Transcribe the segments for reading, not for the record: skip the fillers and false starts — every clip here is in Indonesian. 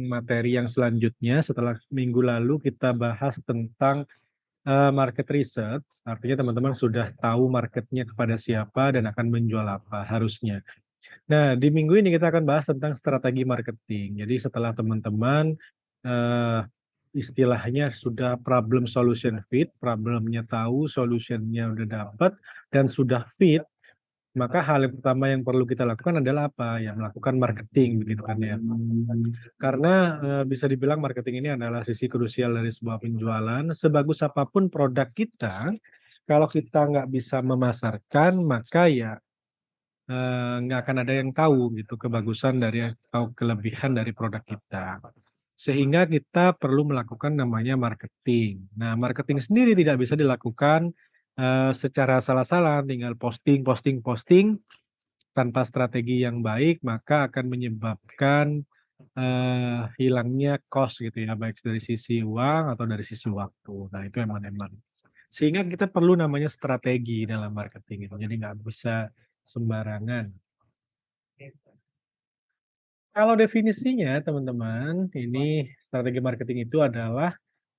materi yang selanjutnya setelah minggu lalu kita bahas tentang market research, artinya teman-teman sudah tahu marketnya kepada siapa dan akan menjual apa harusnya. Nah, di minggu ini kita akan bahas tentang strategi marketing. Jadi setelah teman-teman eh, istilahnya sudah problem solution fit, problemnya tahu, solutionnya udah dapat dan sudah fit, maka hal yang pertama yang perlu kita lakukan adalah apa? Ya melakukan marketing begitu kan ya. Karena bisa dibilang marketing ini adalah sisi krusial dari sebuah penjualan. Sebagus apapun produk kita, kalau kita nggak bisa memasarkan, maka ya nggak akan ada yang tahu gitu kebagusan dari atau kelebihan dari produk kita. Sehingga kita perlu melakukan namanya marketing. Nah, marketing sendiri tidak bisa dilakukan, secara asal-asalan, tinggal posting posting posting, tanpa strategi yang baik, maka akan menyebabkan, hilangnya cost gitu ya, baik dari sisi uang atau dari sisi waktu. Nah, itu emang. Sehingga kita perlu namanya strategi dalam marketing itu, jadi nggak bisa sembarangan. Kalau definisinya teman-teman, ini strategi marketing itu adalah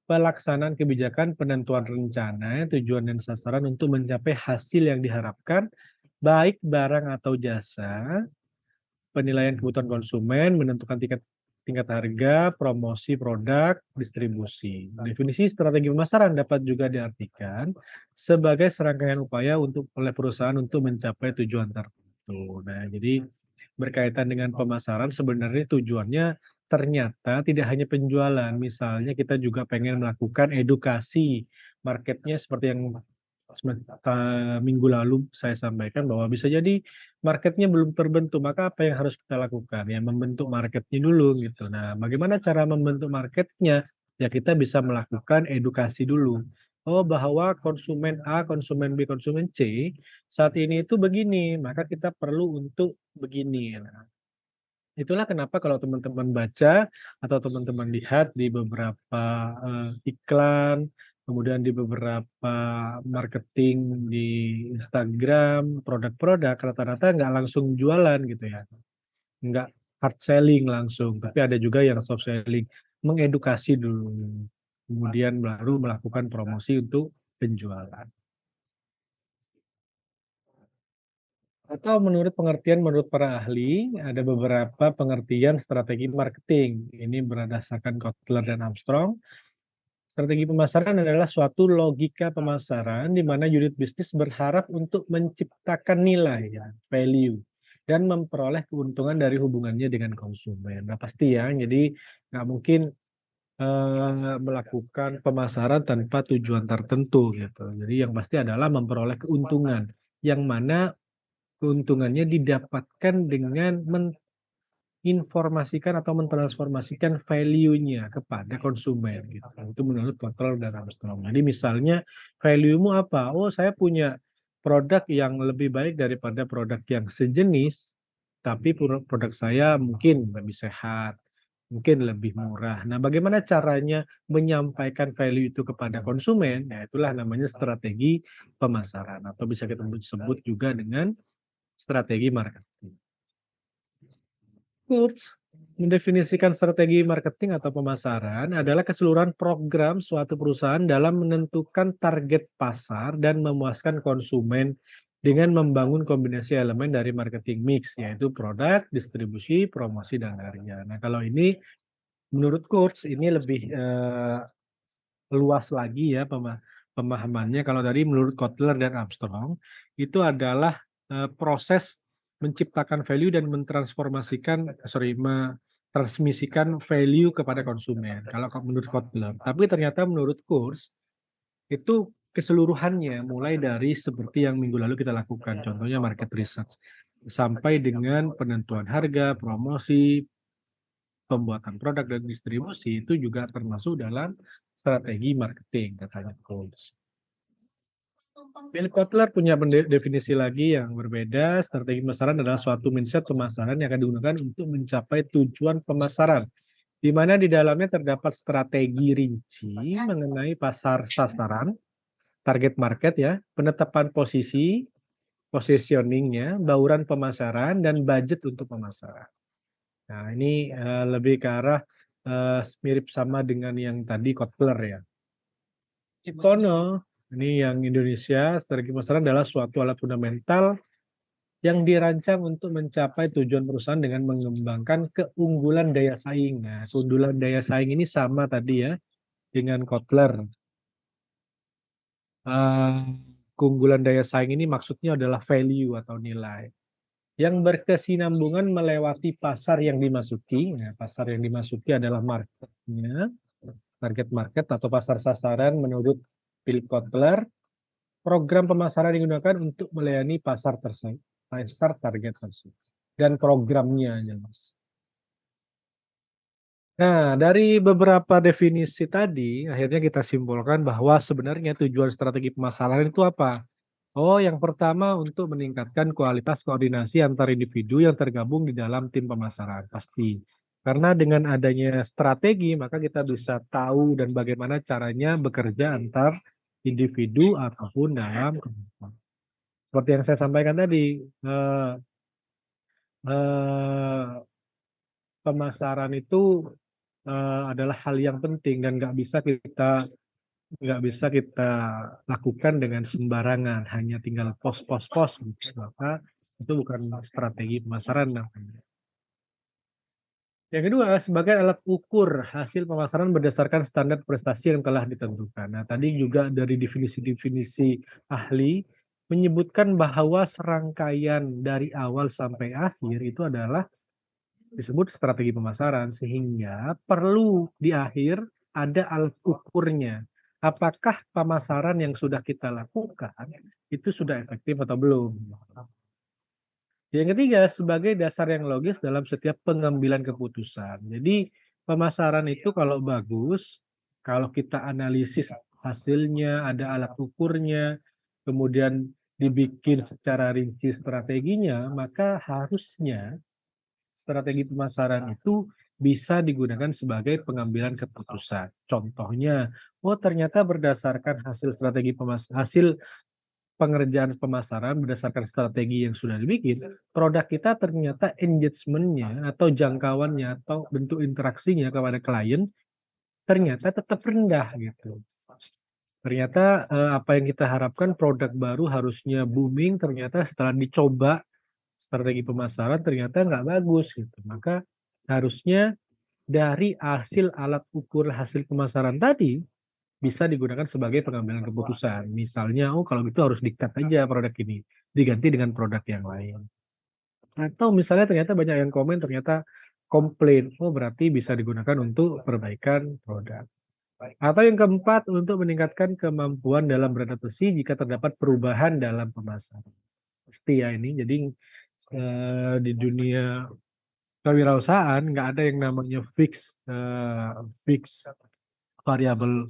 pelaksanaan kebijakan penentuan rencana, tujuan dan sasaran untuk mencapai hasil yang diharapkan, baik barang atau jasa, penilaian kebutuhan konsumen, menentukan tingkat tingkat harga, promosi produk, distribusi. Definisi strategi pemasaran dapat juga diartikan sebagai serangkaian upaya untuk oleh perusahaan untuk mencapai tujuan tertentu. Nah, jadi berkaitan dengan pemasaran sebenarnya tujuannya ternyata tidak hanya penjualan. Misalnya kita juga pengen melakukan edukasi marketnya seperti yang minggu lalu saya sampaikan bahwa bisa jadi marketnya belum terbentuk, maka apa yang harus kita lakukan? Ya membentuk marketnya dulu gitu. Nah, bagaimana cara membentuk marketnya? Ya kita bisa melakukan edukasi dulu. Oh, bahwa konsumen A, konsumen B, konsumen C saat ini itu begini, maka kita perlu untuk begini. Nah, itulah kenapa kalau teman-teman baca atau teman-teman lihat di beberapa, iklan, kemudian di beberapa marketing di Instagram, produk-produk rata-rata nggak langsung jualan gitu ya, nggak hard selling langsung, tapi ada juga yang soft selling, mengedukasi dulu, kemudian baru melakukan promosi untuk penjualan. Atau menurut para ahli, ada beberapa pengertian strategi marketing. Ini berdasarkan Kotler dan Armstrong. Strategi pemasaran adalah suatu logika pemasaran di mana unit bisnis berharap untuk menciptakan nilai, ya, value, dan memperoleh keuntungan dari hubungannya dengan konsumen. Nah, pasti ya, jadi nggak mungkin melakukan pemasaran tanpa tujuan tertentu gitu. Jadi yang pasti adalah memperoleh keuntungan, yang mana keuntungannya didapatkan dengan menginformasikan atau mentransformasikan value-nya kepada konsumen gitu. Itu menurut Kotler dan Armstrong. Jadi misalnya value-mu apa? Oh, saya punya produk yang lebih baik daripada produk yang sejenis, tapi produk saya mungkin lebih sehat, mungkin lebih murah. Nah, bagaimana caranya menyampaikan value itu kepada konsumen? Ya, itulah namanya strategi pemasaran atau bisa kita sebut juga dengan strategi marketing. Kurz mendefinisikan strategi marketing atau pemasaran adalah keseluruhan program suatu perusahaan dalam menentukan target pasar dan memuaskan konsumen dengan membangun kombinasi elemen dari marketing mix, yaitu produk, distribusi, promosi, dan harga. Nah, kalau ini menurut Kurz ini lebih luas lagi ya pemahamannya. Kalau tadi menurut Kotler dan Armstrong, itu adalah, proses menciptakan value dan transmisikan value kepada konsumen, kalau menurut Kotler. Tapi ternyata menurut Kurz, itu keseluruhannya, mulai dari seperti yang minggu lalu kita lakukan, contohnya market research, sampai dengan penentuan harga, promosi, pembuatan produk dan distribusi itu juga termasuk dalam strategi marketing katanya Coles. Bill Kotler punya definisi lagi yang berbeda. Strategi pemasaran adalah suatu mindset pemasaran yang akan digunakan untuk mencapai tujuan pemasaran, di mana di dalamnya terdapat strategi rinci mengenai pasar sasaran, target market ya, penetapan posisi, positioningnya, bauran pemasaran, dan budget untuk pemasaran. Nah, ini lebih ke arah mirip sama dengan yang tadi Kotler ya. Ciptono, ini yang Indonesia, strategi pemasaran adalah suatu alat fundamental yang dirancang untuk mencapai tujuan perusahaan dengan mengembangkan keunggulan daya saing. Nah, keunggulan daya saing ini sama tadi ya dengan Kotler. Keunggulan daya saing ini maksudnya adalah value atau nilai yang berkesinambungan melewati pasar yang dimasuki. Nah, pasar yang dimasuki adalah marketnya, target market atau pasar sasaran menurut Philip Kotler. Program pemasaran digunakan untuk melayani pasar target tersebut dan programnya jelas. Nah, dari beberapa definisi tadi, akhirnya kita simpulkan bahwa sebenarnya tujuan strategi pemasaran itu apa? Oh, yang pertama untuk meningkatkan kualitas koordinasi antar individu yang tergabung di dalam tim pemasaran, pasti. Karena dengan adanya strategi, maka kita bisa tahu dan bagaimana caranya bekerja antar individu ataupun dalam kelompok. Seperti yang saya sampaikan tadi, eee, pemasaran itu, adalah hal yang penting dan nggak bisa kita lakukan dengan sembarangan, hanya tinggal pos gitu, maka itu bukan strategi pemasaran namanya. Yang kedua, sebagai alat ukur hasil pemasaran berdasarkan standar prestasi yang telah ditentukan. Nah, tadi juga dari definisi-definisi ahli menyebutkan bahwa serangkaian dari awal sampai akhir itu adalah disebut strategi pemasaran, sehingga perlu di akhir ada alat ukurnya. Apakah pemasaran yang sudah kita lakukan itu sudah efektif atau belum? Yang ketiga, sebagai dasar yang logis dalam setiap pengambilan keputusan. Jadi, pemasaran itu kalau bagus, kalau kita analisis hasilnya, ada alat ukurnya, kemudian dibikin secara rinci strateginya, maka harusnya strategi pemasaran itu bisa digunakan sebagai pengambilan keputusan. Contohnya, oh ternyata berdasarkan hasil pengerjaan pemasaran berdasarkan strategi yang sudah dibikin, produk kita ternyata engagement-nya atau jangkauannya atau bentuk interaksinya kepada klien ternyata tetap rendah gitu. Ternyata, apa yang kita harapkan produk baru harusnya booming, ternyata setelah dicoba strategi pemasaran ternyata nggak bagus gitu. Maka harusnya dari hasil alat ukur hasil pemasaran tadi bisa digunakan sebagai pengambilan keputusan. Misalnya, oh kalau gitu harus di-cut aja produk ini, diganti dengan produk yang lain. Atau misalnya ternyata banyak yang komen ternyata komplain, oh berarti bisa digunakan untuk perbaikan produk. Atau yang keempat, untuk meningkatkan kemampuan dalam beradaptasi jika terdapat perubahan dalam pemasaran. Pasti ya ini, jadi di dunia kewirausahaan nggak ada yang namanya variabel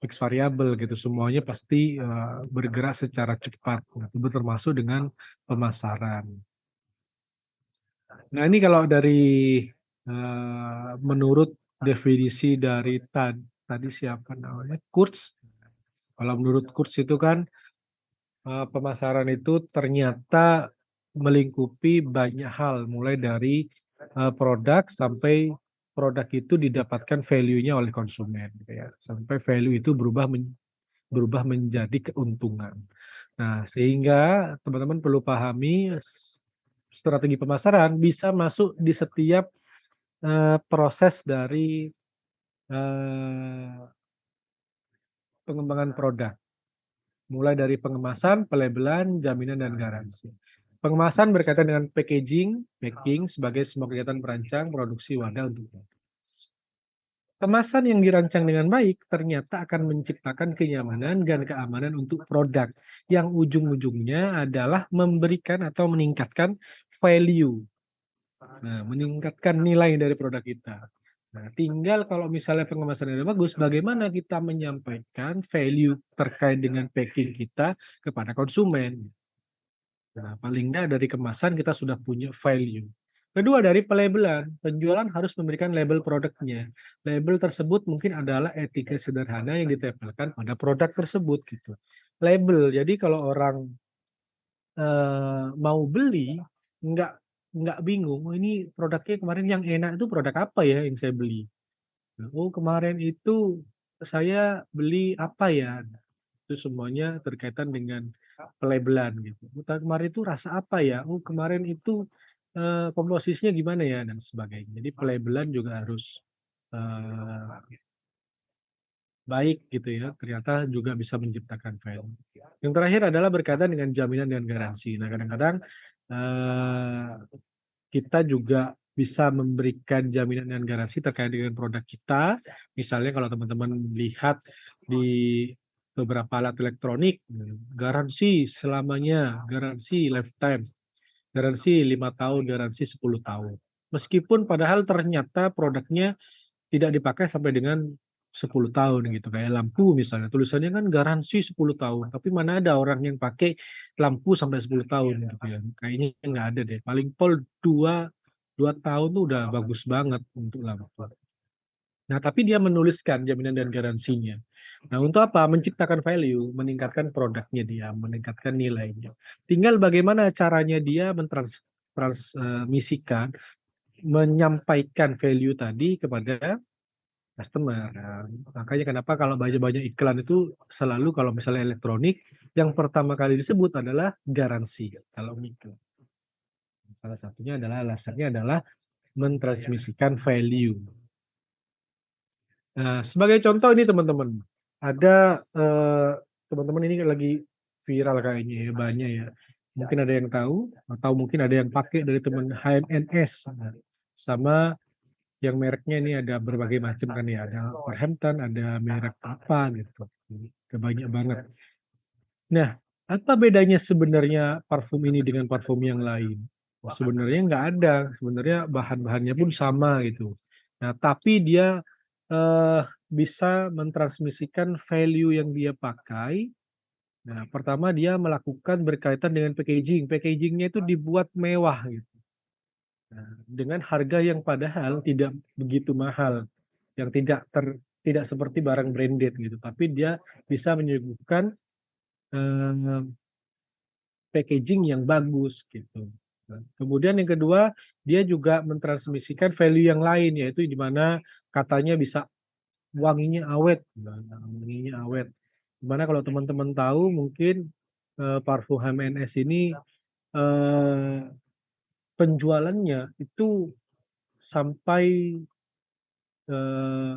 fix variabel gitu, semuanya pasti, bergerak secara cepat, itu termasuk dengan pemasaran. Nah ini kalau dari, menurut definisi dari tadi siapa namanya, Kurtz, kalau menurut Kurtz itu kan, pemasaran itu ternyata melingkupi banyak hal, mulai dari, produk sampai produk itu didapatkan value-nya oleh konsumen gitu ya, sampai value itu berubah menjadi keuntungan. Nah, sehingga teman-teman perlu pahami strategi pemasaran bisa masuk di setiap, proses dari, eee, pengembangan produk. Mulai dari pengemasan, pelabelan, jaminan, dan garansi. Pengemasan berkaitan dengan packing sebagai semua kegiatan perancang, produksi wadah untuk kemasan yang dirancang dengan baik ternyata akan menciptakan kenyamanan dan keamanan untuk produk yang ujung-ujungnya adalah memberikan atau meningkatkan value. Nah, meningkatkan nilai dari produk kita. Nah, tinggal kalau misalnya pengemasannya bagus, bagaimana kita menyampaikan value terkait dengan packing kita kepada konsumen. Nah, paling nggak dari kemasan kita sudah punya value. Kedua dari pelabelan, penjualan harus memberikan label produknya. Label tersebut mungkin adalah etika sederhana yang ditempelkan pada produk tersebut gitu. Label, jadi kalau orang, mau beli, nggak nggak bingung, "Oh ini produknya kemarin yang enak itu produk apa ya yang saya beli?" Oh, kemarin itu saya beli apa ya? Itu semuanya berkaitan dengan pelabelan gitu. Kemarin itu rasa apa ya? Oh, kemarin itu, komposisinya gimana ya? Dan sebagainya. Jadi pelabelan juga harus, eee, baik gitu ya, ternyata juga bisa menciptakan value. Yang terakhir adalah berkaitan dengan jaminan dan garansi. Nah, kadang-kadang, eee, kita juga bisa memberikan jaminan dan garansi terkait dengan produk kita. Misalnya kalau teman-teman lihat di beberapa alat elektronik, garansi selamanya, garansi lifetime, garansi 5 tahun, garansi 10 tahun. Meskipun padahal ternyata produknya tidak dipakai sampai dengan 10 tahun gitu, kayak lampu misalnya, tulisannya kan garansi 10 tahun, tapi mana ada orang yang pakai lampu sampai 10 tahun gitu ya, kayaknya nggak ada deh, paling pol 2 tahun tuh udah bagus banget untuk lampu. Nah, tapi dia menuliskan jaminan dan garansinya. Nah, untuk apa? Menciptakan value, meningkatkan produknya dia, meningkatkan nilainya. Tinggal bagaimana caranya dia menyampaikan value tadi kepada customer. Nah, makanya kenapa kalau banyak-banyak iklan itu selalu kalau misalnya elektronik, yang pertama kali disebut adalah garansi kalau iklan. Salah satunya adalah alasannya adalah mentransmisikan value. Nah, sebagai contoh ini teman-teman, ada, teman-teman ini lagi viral kayaknya ya, banyak ya. Mungkin ada yang tahu atau mungkin ada yang pakai dari teman HMNS. Nah, sama yang mereknya ini ada berbagai macam kan ya, ada Wolverhampton, ada merek apa gitu, banyak banget. Nah, apa bedanya sebenarnya parfum ini dengan parfum yang lain? Oh, sebenarnya nggak ada, sebenarnya bahan-bahannya pun sama gitu. Nah, tapi dia, bisa mentransmisikan value yang dia pakai. Nah, pertama dia melakukan berkaitan dengan packaging, packaging-nya itu dibuat mewah gitu. Nah, dengan harga yang padahal tidak begitu mahal, yang tidak seperti barang branded gitu, tapi dia bisa menyuguhkan, eee packaging yang bagus gitu. Nah, kemudian yang kedua, dia juga mentransmisikan value yang lain, yaitu di mana katanya bisa wanginya awet, nah, wanginya awet. Di mana kalau teman-teman tahu mungkin, parfum HMNS ini, eee, penjualannya itu sampai, eee,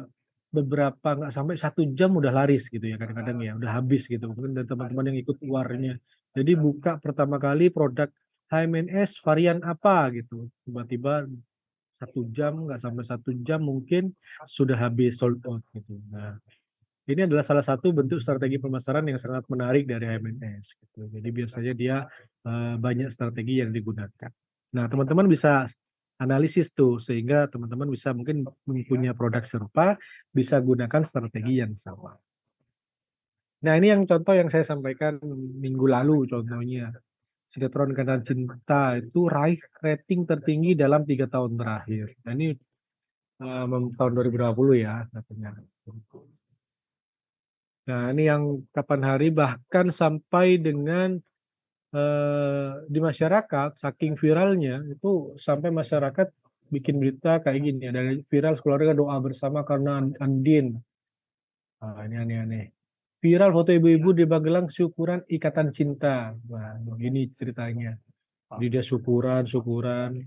beberapa nggak sampai 1 jam udah laris gitu ya kadang-kadang ya, udah habis gitu, mungkin dari teman-teman yang ikut warnya. Jadi buka pertama kali produk HMNS varian apa gitu, tiba-tiba 1 jam, nggak sampai 1 jam mungkin sudah habis, sold out gitu. Nah, ini adalah salah satu bentuk strategi pemasaran yang sangat menarik dari HMNS gitu. Jadi biasanya dia, banyak strategi yang digunakan. Nah, teman-teman bisa analisis tuh, sehingga teman-teman bisa mungkin punya produk serupa, bisa gunakan strategi yang sama. Nah, ini yang contoh yang saya sampaikan minggu lalu contohnya. Sinetron Ikatan Cinta itu raih rating tertinggi dalam 3 tahun terakhir. Nah, ini, tahun 2020 ya katanya. Nah, ini yang kapan hari bahkan sampai dengan, di masyarakat saking viralnya itu sampai masyarakat bikin berita kayak gini, ada viral keluarga doa bersama karena Andien. Ini aneh-aneh. Viral foto ibu-ibu di Magelang syukuran ikatan cinta. Wah, begini ceritanya. Jadi dia syukuran-syukuran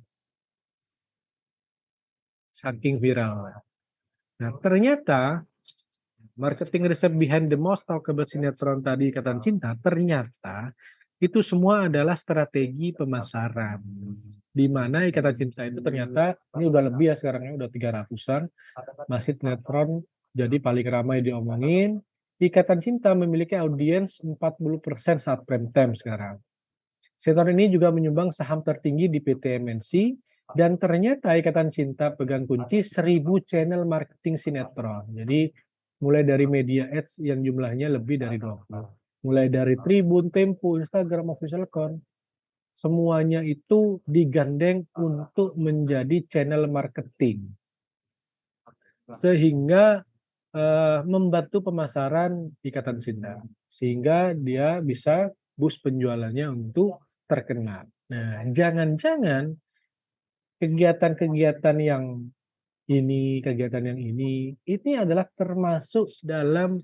saking viral. Nah, ternyata marketing resep behind the most talkable sinetron tadi Ikatan Cinta, ternyata itu semua adalah strategi pemasaran. Di mana Ikatan Cinta itu ternyata ini udah lebih ya sekarang ya, udah 300-an, masih sinetron jadi paling ramai diomongin. Ikatan Cinta memiliki audiens 40% saat prime time sekarang. Sinetron ini juga menyumbang saham tertinggi di PT MNC dan ternyata Ikatan Cinta pegang kunci 1.000 channel marketing sinetron. Jadi mulai dari media ads yang jumlahnya lebih dari 20. Mulai dari Tribun, Tempo, Instagram, official account, semuanya itu digandeng untuk menjadi channel marketing. Sehingga, membantu pemasaran Ikatan Cinta, sehingga dia bisa boost penjualannya untuk terkenal. Nah, jangan-jangan kegiatan-kegiatan yang kegiatan yang ini adalah termasuk dalam,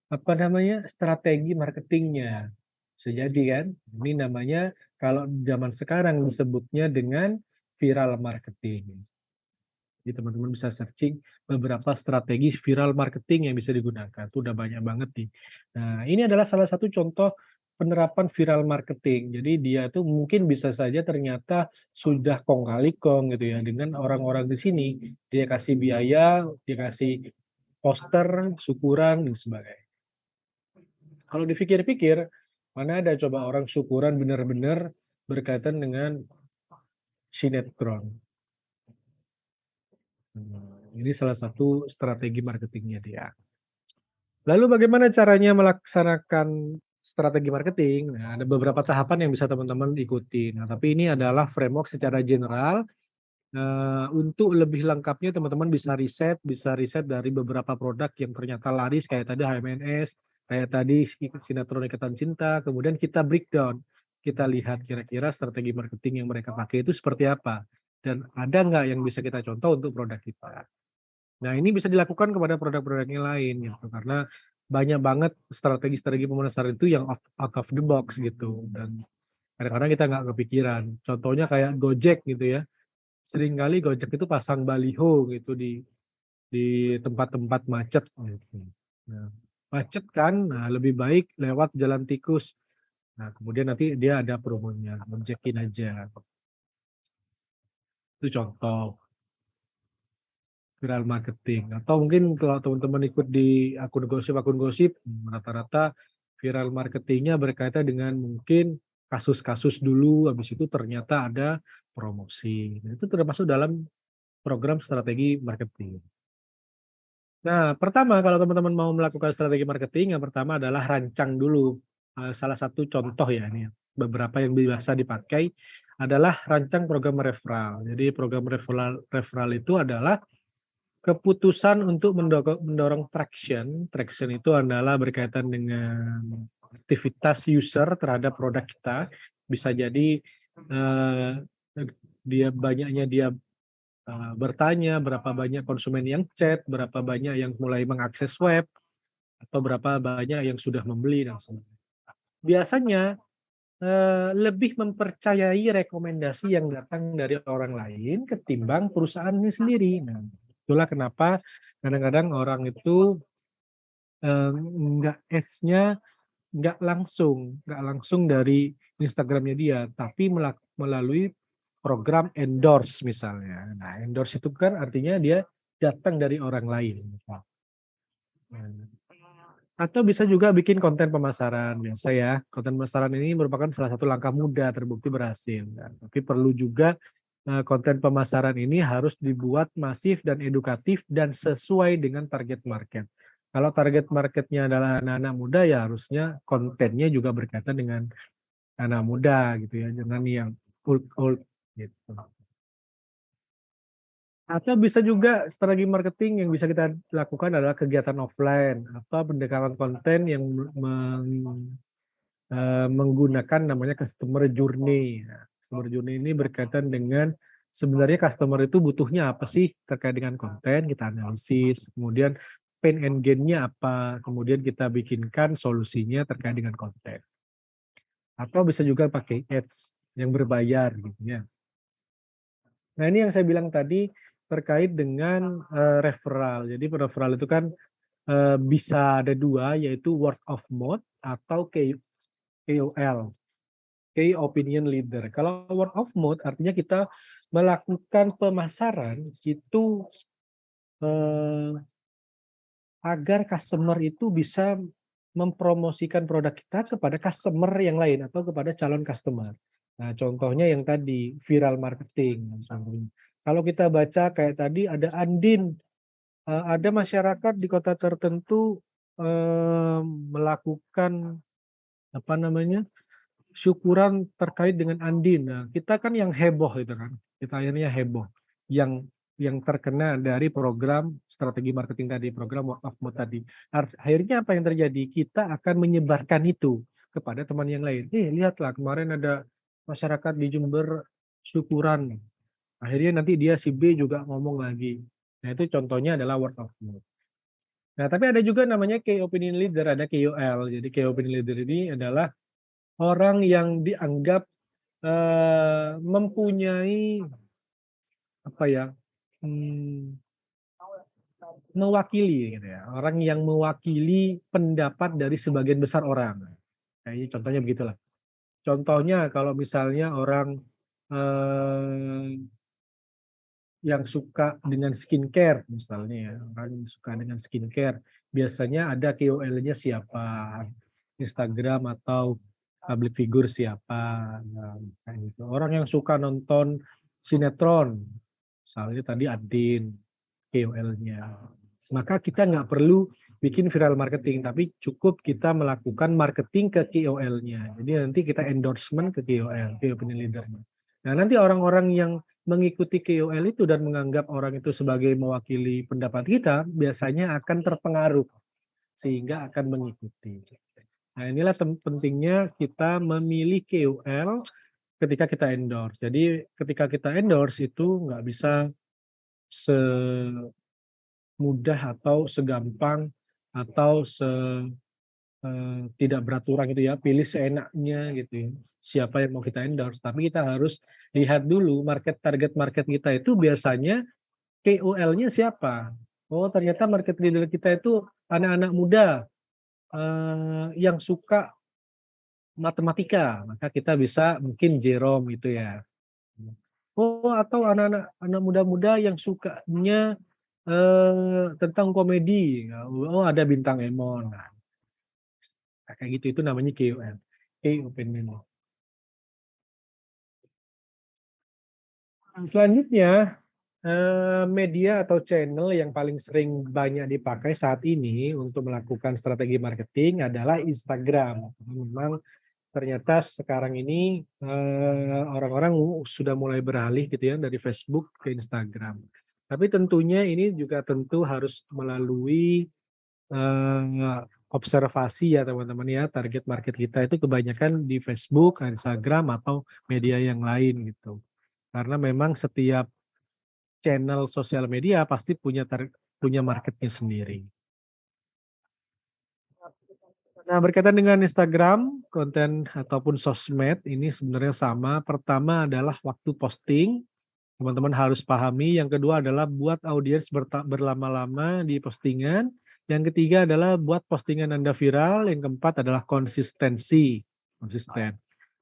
apa namanya, strategi marketingnya. Bisa jadi kan, ini namanya kalau zaman sekarang disebutnya dengan viral marketing. Jadi teman-teman bisa searching beberapa strategi viral marketing yang bisa digunakan, itu udah banyak banget nih. Nah, ini adalah salah satu contoh penerapan viral marketing. Jadi dia tuh mungkin bisa saja ternyata sudah kong kali kong gitu ya dengan orang-orang di sini. Dia kasih biaya, dia kasih poster, syukuran dan sebagainya. Kalau dipikir-pikir, mana ada coba orang syukuran benar-benar berkaitan dengan sinetron. Ini salah satu strategi marketingnya dia. Lalu bagaimana caranya melaksanakan strategi marketing? Nah, ada beberapa tahapan yang bisa teman-teman ikuti. Nah, tapi ini adalah framework secara general. Untuk lebih lengkapnya teman-teman bisa riset dari beberapa produk yang ternyata laris kayak tadi HMNS, kayak tadi sinetron Ikatan Cinta, kemudian kita breakdown. Kita lihat kira-kira strategi marketing yang mereka pakai itu seperti apa, dan ada nggak yang bisa kita contoh untuk produk kita. Nah, ini bisa dilakukan kepada produk-produk yang lain gitu, karena banyak banget strategi-strategi pemasaran itu yang out of the box gitu, dan kadang-kadang kita nggak kepikiran. Contohnya kayak Gojek gitu ya, seringkali Gojek itu pasang baliho gitu di tempat-tempat macet gitu. Nah, macet kan, nah lebih baik lewat jalan tikus. Nah, kemudian nanti dia ada promonya, Gojekin aja. Itu contoh. Viral marketing atau mungkin kalau teman-teman ikut di akun gosip, rata-rata viral marketingnya berkaitan dengan mungkin kasus-kasus dulu, habis itu ternyata ada promosi. Nah, itu termasuk dalam program strategi marketing. Nah, pertama kalau teman-teman mau melakukan strategi marketing, yang pertama adalah rancang dulu. Salah satu contoh ya ini, beberapa yang biasa dipakai adalah rancang program referral. Jadi program referral referral itu adalah keputusan untuk mendorong traction. Traction itu adalah berkaitan dengan aktivitas user terhadap produk kita. Bisa jadi, eee, dia bertanya, berapa banyak konsumen yang chat, berapa banyak yang mulai mengakses web, atau berapa banyak yang sudah membeli dan sebagainya. Biasanya, lebih mempercayai rekomendasi yang datang dari orang lain ketimbang perusahaannya sendiri. Nah, itulah kenapa kadang-kadang orang itu, nggak ads-nya nggak langsung dari Instagram-nya dia, tapi melalui program endorse misalnya. Nah, endorse itu kan artinya dia datang dari orang lain. Nah, atau bisa juga bikin konten pemasaran, biasa ya. Konten pemasaran ini merupakan salah satu langkah mudah terbukti berhasil. Nah, tapi perlu juga, konten pemasaran ini harus dibuat masif dan edukatif dan sesuai dengan target market. Kalau target marketnya adalah anak-anak muda, ya harusnya kontennya juga berkaitan dengan anak muda gitu ya, jangan yang old-old gitu. Atau bisa juga strategi marketing yang bisa kita lakukan adalah kegiatan offline atau pendekatan konten yang menggunakan namanya customer journey. Nah, customer journey ini berkaitan dengan sebenarnya customer itu butuhnya apa sih terkait dengan konten, kita analisis, kemudian pain and gain-nya apa, kemudian kita bikinkan solusinya terkait dengan konten. Atau bisa juga pakai ads yang berbayar gitu ya. Nah, ini yang saya bilang tadi terkait dengan, referral. Jadi referral itu kan, bisa ada 2 yaitu word of mouth atau KOL, Key Opinion Leader. Kalau word of mouth artinya kita melakukan pemasaran itu, eee, agar customer itu bisa mempromosikan produk kita kepada customer yang lain atau kepada calon customer. Nah, contohnya yang tadi viral marketing contohnya. Kalau kita baca kayak tadi ada Andin, ada masyarakat di kota tertentu, melakukan apa namanya, syukuran terkait dengan Andin. Nah, kita kan yang heboh itu kan, kita akhirnya heboh. Yang terkena dari program strategi marketing tadi, program word of mouth tadi. Akhirnya apa yang terjadi? Kita akan menyebarkan itu kepada teman yang lain. "Eh, lihatlah kemarin ada masyarakat di Jember syukuran." Akhirnya nanti dia si B juga ngomong lagi. Nah, itu contohnya adalah word of mouth. Nah, tapi ada juga namanya key opinion leader, ada KOL. Jadi key opinion leader ini adalah orang yang dianggap mempunyai apa ya, mmm, mewakili gitu ya, orang yang mewakili pendapat dari sebagian besar orang. Kayaknya contohnya begitulah. Contohnya kalau misalnya orang, eee, yang suka dengan skincare misalnya ya, orang yang suka dengan skincare, biasanya ada KOL-nya siapa, Instagram atau public figure siapa, nah kayak gitu. Orang yang suka nonton sinetron, misalnya tadi Adin, KOL-nya. Maka kita nggak perlu bikin viral marketing, tapi cukup kita melakukan marketing ke KOL-nya. Jadi nanti kita endorsement ke KOL, key opinion leader-nya. Nah, nanti orang-orang yang mengikuti KOL itu dan menganggap orang itu sebagai mewakili pendapat kita, biasanya akan terpengaruh sehingga akan mengikuti. Nah, inilah pentingnya kita memilih KOL ketika kita endorse. Jadi ketika kita endorse itu nggak bisa semudah atau segampang atau tidak beraturan gitu ya, pilih seenaknya gitu ya, siapa yang mau kita endorse. Tapi kita harus lihat dulu target market kita itu biasanya KOL-nya siapa. Oh, ternyata market leader kita itu anak-anak muda, yang suka matematika, maka kita bisa mungkin Jerome gitu ya. Oh, atau anak muda-muda yang sukanya, tentang komedi, oh ada Bintang Emon. Nah, kayak gitu, itu namanya KOL, Key Opinion. Selanjutnya, media atau channel yang paling sering banyak dipakai saat ini untuk melakukan strategi marketing adalah Instagram. Memang ternyata sekarang ini, orang-orang sudah mulai beralih gitu ya dari Facebook ke Instagram. Tapi tentunya ini juga tentu harus melalui, observasi ya teman-teman ya, target market kita itu kebanyakan di Facebook, Instagram, atau media yang lain gitu. Karena memang setiap channel sosial media pasti punya marketnya sendiri. Nah, berkaitan dengan Instagram, konten ataupun sosmed ini sebenarnya sama. Pertama adalah waktu posting, teman-teman harus pahami. Yang kedua adalah buat audiens berlama-lama di postingan. Yang ketiga adalah buat postingan Anda viral. Yang keempat adalah konsistensi, konsisten.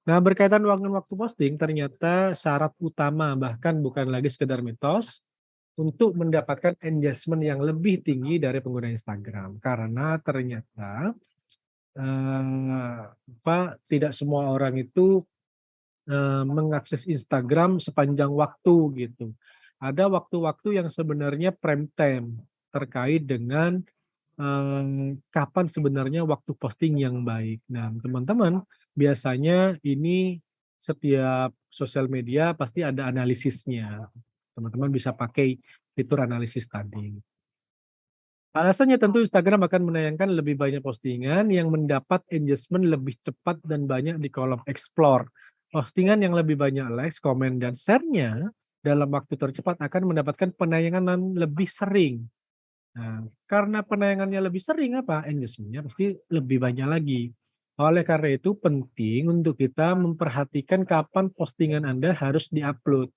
Nah, berkaitan dengan waktu posting, ternyata syarat utama bahkan bukan lagi sekedar mitos untuk mendapatkan engagement yang lebih tinggi dari pengguna Instagram. Karena ternyata tidak semua orang itu, mengakses Instagram sepanjang waktu gitu. Ada waktu-waktu yang sebenarnya prime time terkait dengan, kapan sebenarnya waktu posting yang baik. Nah, teman-teman biasanya ini setiap sosial media pasti ada analisisnya. Teman-teman bisa pakai fitur analisis tadi. Alasannya tentu Instagram akan menayangkan lebih banyak postingan yang mendapat engagement lebih cepat dan banyak di kolom explore. Postingan yang lebih banyak likes, komen, dan share-nya dalam waktu tercepat akan mendapatkan penayangan lebih sering. Nah, karena penayangannya lebih sering apa? Engagement-nya pasti lebih banyak lagi. Oleh karena itu penting untuk kita memperhatikan kapan postingan Anda harus diupload.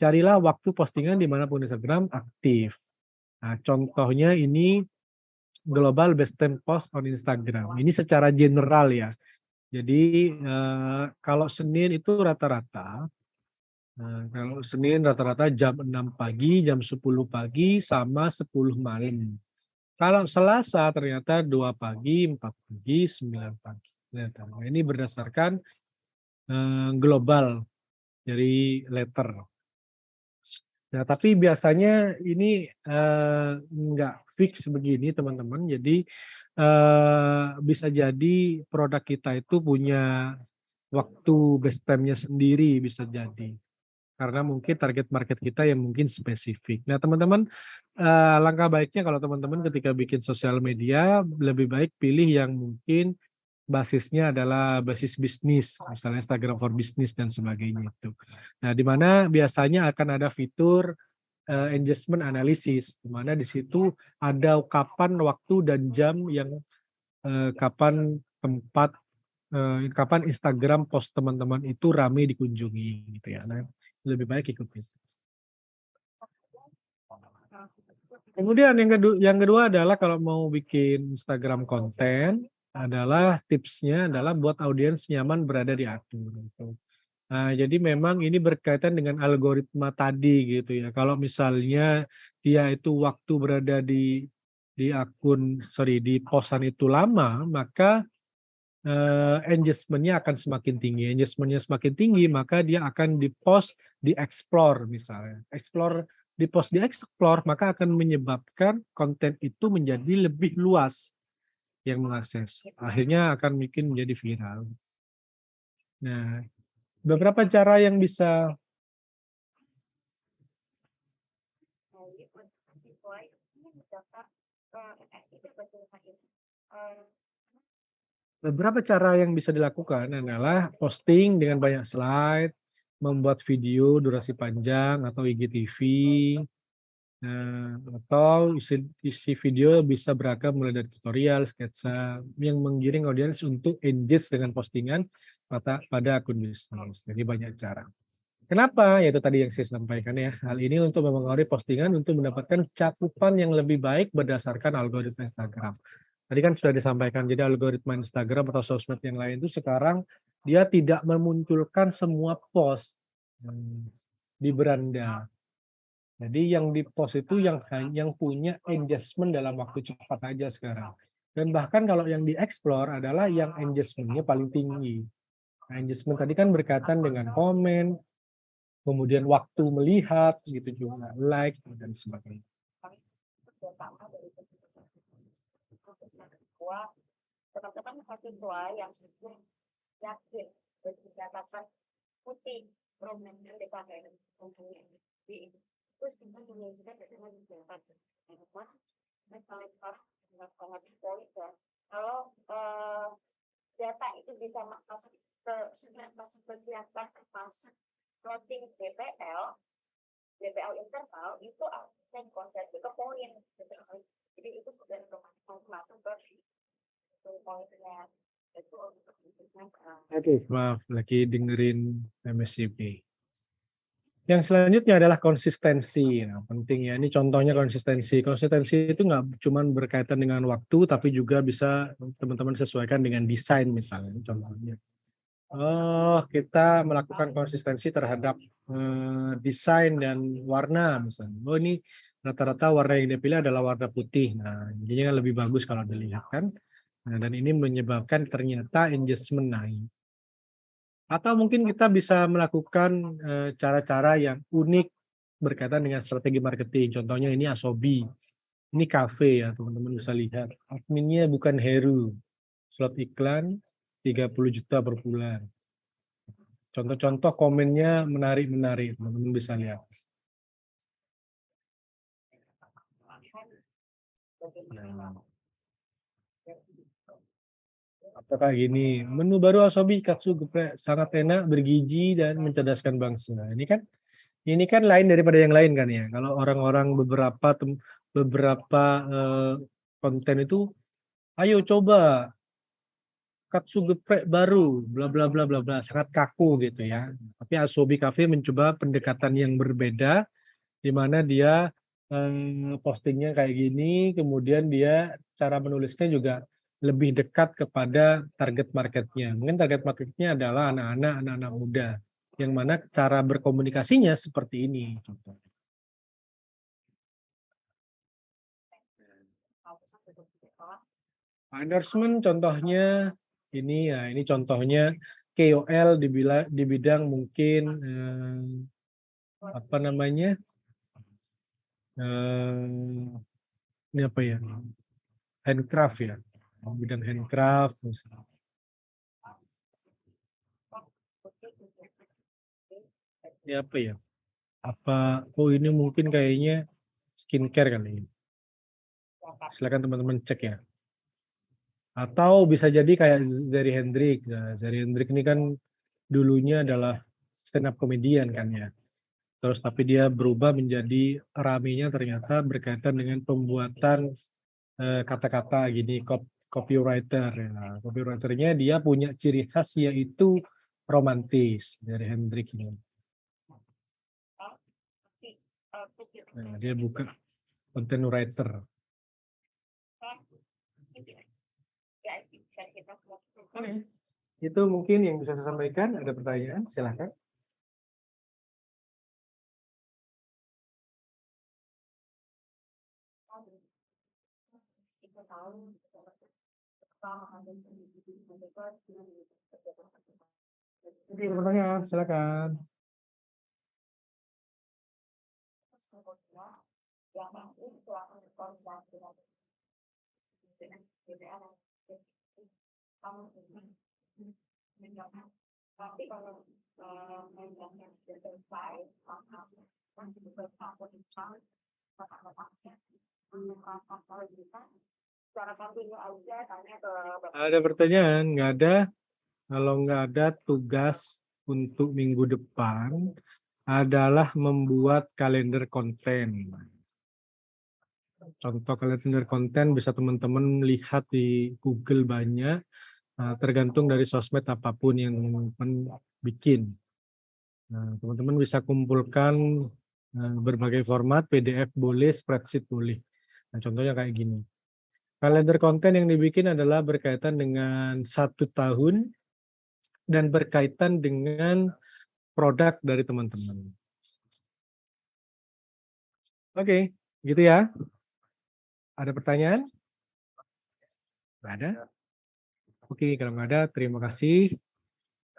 Carilah waktu postingan dimanapun Instagram aktif. Nah, contohnya ini global best 10 post on Instagram. Ini secara general ya. Jadi, kalau Senin itu rata-rata, jam 6 pagi, jam 10 pagi, sama 10 malam. Kalau Selasa ternyata 2 pagi, 4 pagi, 9 pagi. Nah, ini berdasarkan, global dari letter. Nah, tapi biasanya ini, nggak fix begini teman-teman. Jadi, bisa jadi produk kita itu punya waktu best time-nya sendiri bisa jadi. Karena mungkin target market kita yang mungkin spesifik. Nah teman-teman, langkah baiknya kalau teman-teman ketika bikin sosial media, lebih baik pilih yang mungkin basisnya adalah basis bisnis, misalnya Instagram for Business dan sebagainya itu. Nah, di mana biasanya akan ada fitur, engagement analysis, di mana di situ ada kapan waktu dan jam yang, kapan tempat, kapan Instagram post teman-teman itu ramai dikunjungi gitu ya. Nah, lebih baik ikuti. Kemudian yang kedua adalah kalau mau bikin Instagram konten, adalah tipsnya adalah buat audiens nyaman berada di atur gitu. Nah, jadi memang ini berkaitan dengan algoritma tadi gitu ya. Kalau misalnya dia itu waktu berada di postan itu lama, maka, engagement-nya akan semakin tinggi. Engagement-nya semakin tinggi, maka dia akan di-post di-explore misalnya. Di-post di-explore, maka akan menyebabkan konten itu menjadi lebih luas yang mengakses. Akhirnya akan bikin menjadi viral. Nah, beberapa cara yang bisa Beberapa cara yang bisa dilakukan adalah posting dengan banyak slide, membuat video durasi panjang atau IGTV, atau isi video bisa beragam mulai dari tutorial, sketsa, yang menggiring audiens untuk engage dengan postingan pada akun bisnis. Jadi banyak cara. Kenapa? Yaitu tadi yang saya sampaikan ya, hal ini untuk mempengaruhi postingan untuk mendapatkan cakupan yang lebih baik berdasarkan algoritma Instagram. Tadi kan sudah disampaikan, jadi algoritma Instagram atau sosmed yang lain itu sekarang dia tidak memunculkan semua post, di beranda. Jadi yang di-post itu yang punya engagement dalam waktu cepat aja sekarang. Dan bahkan kalau yang di-explore adalah yang engagement-nya paling tinggi. Nah, engagement tadi kan berkaitan dengan komen, kemudian waktu melihat gitu juga, like dan sebagainya. Teman-teman mahasiswa yang sudah yakin dan dikatakan putih program yang dipakai di itu sebenarnya juga dengan dijalankan teman misalnya sekarang dengan sangat poin ya kalau data itu bisa masuk ke sudah masuk ke siapa termasuk plotting DPL internal itu akan konsen ke poin gitu. Jadi itu sudah masuk ke poinnya itu untuk Oke, maaf lagi dengerin MSCP. Yang selanjutnya adalah konsistensi. Nah, penting ya. Ini contohnya konsistensi. Konsistensi itu nggak cuma berkaitan dengan waktu, tapi juga bisa teman-teman sesuaikan dengan desain misalnya. Contohnya. Oh, kita melakukan konsistensi terhadap desain dan warna misalnya. Oh, ini rata-rata warna yang dipilih adalah warna putih. Nah, jadinya kan lebih bagus kalau dilihat kan. Nah, dan ini menyebabkan ternyata engagement naik. Atau mungkin kita bisa melakukan, cara-cara yang unik berkaitan dengan strategi marketing. Contohnya ini Asobi, ini kafe ya teman-teman bisa lihat. Adminnya bukan Heru, slot iklan 30 juta per bulan. Contoh-contoh komennya menarik-menarik, teman-teman bisa lihat. Nah, apakah gini, menu baru Asobi katsu geprek sangat enak, bergizi dan mencerdaskan bangsa. Ini kan lain daripada yang lain kan ya. Kalau orang-orang beberapa, konten itu, "Ayo coba katsu geprek baru, bla bla bla bla bla," sangat kaku gitu ya. Tapi Asobi Cafe mencoba pendekatan yang berbeda, di mana dia, posting kayak gini, kemudian dia cara menulisnya juga lebih dekat kepada target market-nya. Mungkin target market-nya adalah anak-anak muda, yang mana cara berkomunikasinya seperti ini, contohnya. Endorsement contohnya ini contohnya KOL di bidang mungkin, apa namanya, ini apa ya, handcraft ya, bidang handcraft misalnya. Ini apa ya, ini mungkin kayaknya skincare kali ya. Silakan teman-teman cek ya. Atau bisa jadi kayak Zeri Hendrik. Nah, Zeri Hendrik ini kan dulunya adalah stand up comedian kan ya. Terus tapi dia berubah menjadi ramenya ternyata berkaitan dengan pembuatan kata-kata gini, copywriter. Ya. Copywriternya dia punya ciri khas yaitu romantis dari Hendrik ini. Nah, dia bukan content writer. Oke. Itu mungkin yang bisa saya sampaikan. Ada pertanyaan? Silahkan. Oke, ada pertanyaan? Silakan. Tapi kalau menjamnya sudah selesai, secara kontinu aja tanya ke Bapak. Ada pertanyaan? Nggak ada? Kalau nggak ada, tugas untuk minggu depan adalah membuat kalender konten. Contoh kalender konten bisa teman-teman lihat di Google banyak, tergantung dari sosmed apapun yang teman-teman bikin. Nah, teman-teman bisa kumpulkan berbagai format, PDF boleh, spreadsheet boleh. Nah, contohnya kayak gini. Kalender konten yang dibikin adalah berkaitan dengan 1 tahun dan berkaitan dengan produk dari teman-teman. Oke, gitu ya. Ada pertanyaan? Nggak ada? Oke, kalau nggak ada, terima kasih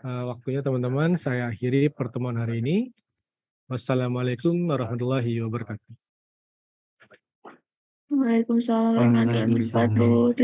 waktunya teman-teman. Saya akhiri pertemuan hari ini. Wassalamualaikum warahmatullahi wabarakatuh. Waalaikumsalam warahmatullahi wabarakatuh.